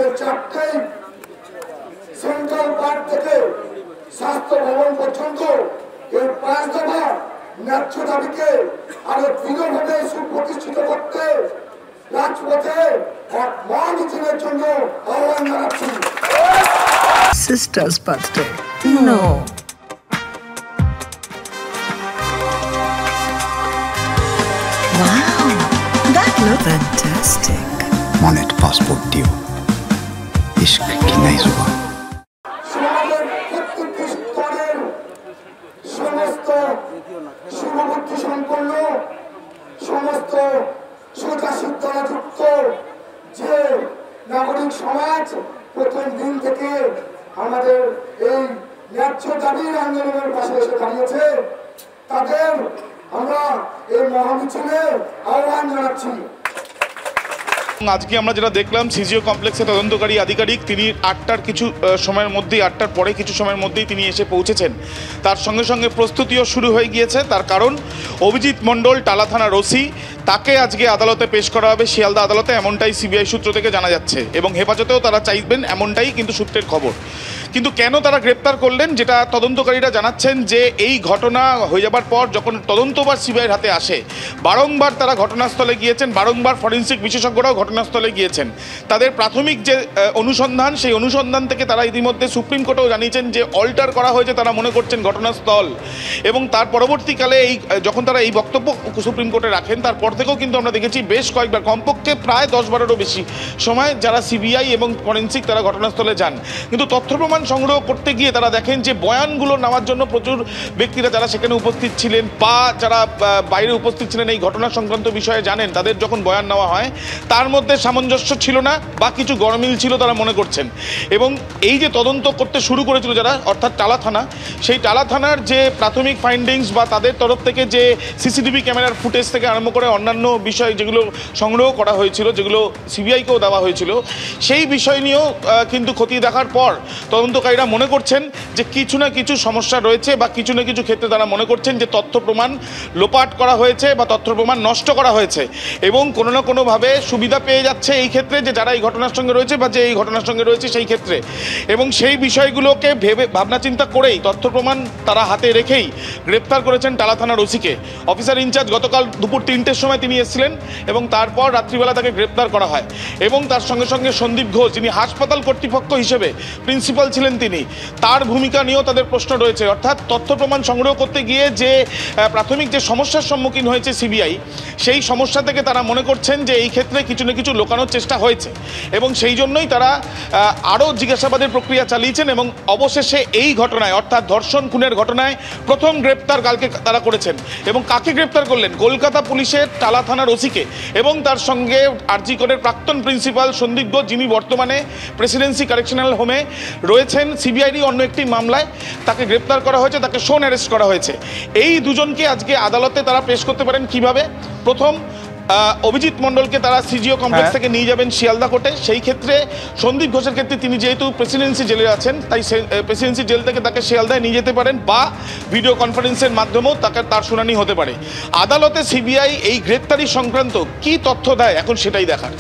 যে চারটেই central park থেকে স্বাস্থ্য ভবন পর্যন্ত এই 5 দফা ন্যায্য দাবিকে আরো দৃঢ়ভাবে সুপ্রতিষ্ঠিত করতে রাজপথে এক মহামিছিলের জন্য আহ্বান জানাচ্ছি। Sister's birthday. No. Wow, that looks fantastic. Monet passport diyo. Ishq ki nahi zuban. সমাজের প্রত্যেকটি স্তরের সমস্ত শুভবুদ্ধি সম্পন্ন সমস্ত সোজাসিদ্ধাযুক্ত যে নাগরিক সমাজ প্রথম দিন থেকে আমাদের এই ন্যায্য দাবির আন্দোলনের পাশে এসে দাঁড়িয়েছে, তাদের আমরা এই মহামিছিলে আহ্বান জানাচ্ছি। আজকে আমরা যেটা দেখলাম সিজিও কমপ্লেক্সে তদন্তকারী আধিকারিক তিনি 8টার কিছু সময়ের মধ্যেই 8টার পরে কিছু সময়ের মধ্যেই তিনি এসে পৌঁছেছেন। তার সঙ্গে সঙ্গে প্রস্তুতিও শুরু হয়ে গিয়েছে। তার কারণ অভিজিৎ মণ্ডল টালা থানার ওসি, তাকে আজকে আদালতে পেশ করা হবে শিয়ালদা আদালতে, এমনটাই সিবিআই সূত্র থেকে জানা যাচ্ছে এবং হেফাজতেও তারা চাইবেন এমনটাই কিন্তু সূত্রের খবর। কিন্তু কেন তারা গ্রেপ্তার করলেন, যেটা তদন্তকারীরা জানাচ্ছেন যে এই ঘটনা হয়ে যাবার পর যখন তদন্তবার সিবিআইয়ের হাতে আসে বারংবার তারা ঘটনাস্থলে গিয়েছেন, বারংবার ফরেন্সিক বিশেষজ্ঞরাও ঘটনাস্থলে গিয়েছেন। তাদের প্রাথমিক যে অনুসন্ধান সেই অনুসন্ধান থেকে তারা ইতিমধ্যে সুপ্রিম কোর্টেও জানিয়েছেন যে অল্টার করা হয়েছে, তারা মনে করছেন ঘটনাস্থল। এবং তার পরবর্তীকালে এই যখন তারা এই বক্তব্য সুপ্রিম কোর্টে রাখেন তারপর থেকেও কিন্তু আমরা দেখেছি বেশ কয়েকবার, কমপক্ষে প্রায় 10-12রও বেশি সময় যারা সিবিআই এবং ফরেন্সিক তারা ঘটনাস্থলে যান। কিন্তু তথ্য প্রমাণ সংগ্রহ করতে গিয়ে তারা দেখেন যে বয়ানগুলো নেওয়ার জন্য প্রচুর ব্যক্তিরা যারা সেখানে উপস্থিত ছিলেন বা যারা বাইরে উপস্থিত ছিলেন এই ঘটনা সংক্রান্ত বিষয়ে জানেন, তাদের যখন বয়ান নেওয়া হয় তার মধ্যে সামঞ্জস্য ছিল না বা কিছু গরমিল ছিল তারা মনে করছেন। এবং এই যে তদন্ত করতে শুরু করেছিল যারা, অর্থাৎ টালা থানা, সেই টালা থানার যে প্রাথমিক ফাইন্ডিংস বা তাদের তরফ থেকে যে সিসিটিভি ক্যামেরার ফুটেজ থেকে আরম্ভ করে অন্যান্য বিষয় যেগুলো সংগ্রহ করা হয়েছিল, যেগুলো সিবিআইকেও দেওয়া হয়েছিল, সেই বিষয় নিয়েও কিন্তু খতিয়ে দেখার পর তদন্তকারীরা মনে করছেন যে কিছু না কিছু সমস্যা রয়েছে বা কিছু না কিছু ক্ষেত্রে তারা মনে করছেন যে তথ্য প্রমাণ লোপাট করা হয়েছে বা তথ্য প্রমাণ নষ্ট করা হয়েছে এবং কোনো না কোনোভাবে সুবিধা পেয়ে যাচ্ছে এই ক্ষেত্রে যে যারা এই ঘটনার সঙ্গে রয়েছে বা যে এই ঘটনার সঙ্গে রয়েছে সেই ক্ষেত্রে। এবং সেই বিষয়গুলোকে ভাবনা চিন্তা করেই তথ্য প্রমাণ তারা হাতে রেখেই গ্রেপ্তার করেছেন টালা থানার ওসিকে। অফিসার ইনচার্জ গতকাল দুপুর 3টের সময় তিনি এসেছিলেন এবং তারপর রাত্রিবেলা তাকে গ্রেপ্তার করা হয়। এবং তার সঙ্গে সঙ্গে সন্দীপ ঘোষ, যিনি হাসপাতাল কর্তৃপক্ষ হিসেবে প্রিন্সিপাল ছিলেন, তিনি তার ভূমিকা নিয়েও তাদের প্রশ্ন রয়েছে। অর্থাৎ তথ্য প্রমাণ সংগ্রহ করতে গিয়ে যে প্রাথমিক যে সমস্যার সম্মুখীন হয়েছে সিবিআই, সেই সমস্যা থেকে তারা মনে করছেন যে এই ক্ষেত্রে কিছু না কিছু লুকানোর চেষ্টা হয়েছে এবং সেই জন্যই তারা আরও জিজ্ঞাসাবাদের প্রক্রিয়া চালিয়েছেন এবং অবশেষে এই ঘটনায় অর্থাৎ ধর্ষণ খুনের ঘটনায় প্রথম গ্রেপ্তার কালকে তারা করেছেন। এবং কাকে গ্রেপ্তার করলেন? কলকাতা পুলিশের টালা থানার ওসিকে এবং তার সঙ্গে আরজি করের প্রাক্তন প্রিন্সিপাল সন্দীপ ঘোষ, যিনি বর্তমানে প্রেসিডেন্সি কারেকশনাল হোমে রয়েছেন সিবিআইরই অন্য একটি মামলায়, তাকে গ্রেপ্তার করা হয়েছে, তাকে শোন অ্যারেস্ট করা হয়েছে। এই দুজনকে আজকে আদালতে তারা পেশ করতে পারেন কিভাবে? প্রথম, অভিজিৎ মণ্ডলকে তারা সিজিও কমপ্লেক্স থেকে নিয়ে যাবেন শিয়ালদা কোর্টে। সেই ক্ষেত্রে সন্দীপ ঘোষের ক্ষেত্রে তিনি যেহেতু প্রেসিডেন্সি জেলে আছেন তাই প্রেসিডেন্সি জেল থেকে তাকে শিয়ালদায় নিয়ে যেতে পারেন বা ভিডিও কনফারেন্সের মাধ্যমেও তার শুনানি হতে পারে। আদালতে সিবিআই এই গ্রেপ্তারি সংক্রান্ত কি তথ্য দেয় এখন সেটাই দেখার।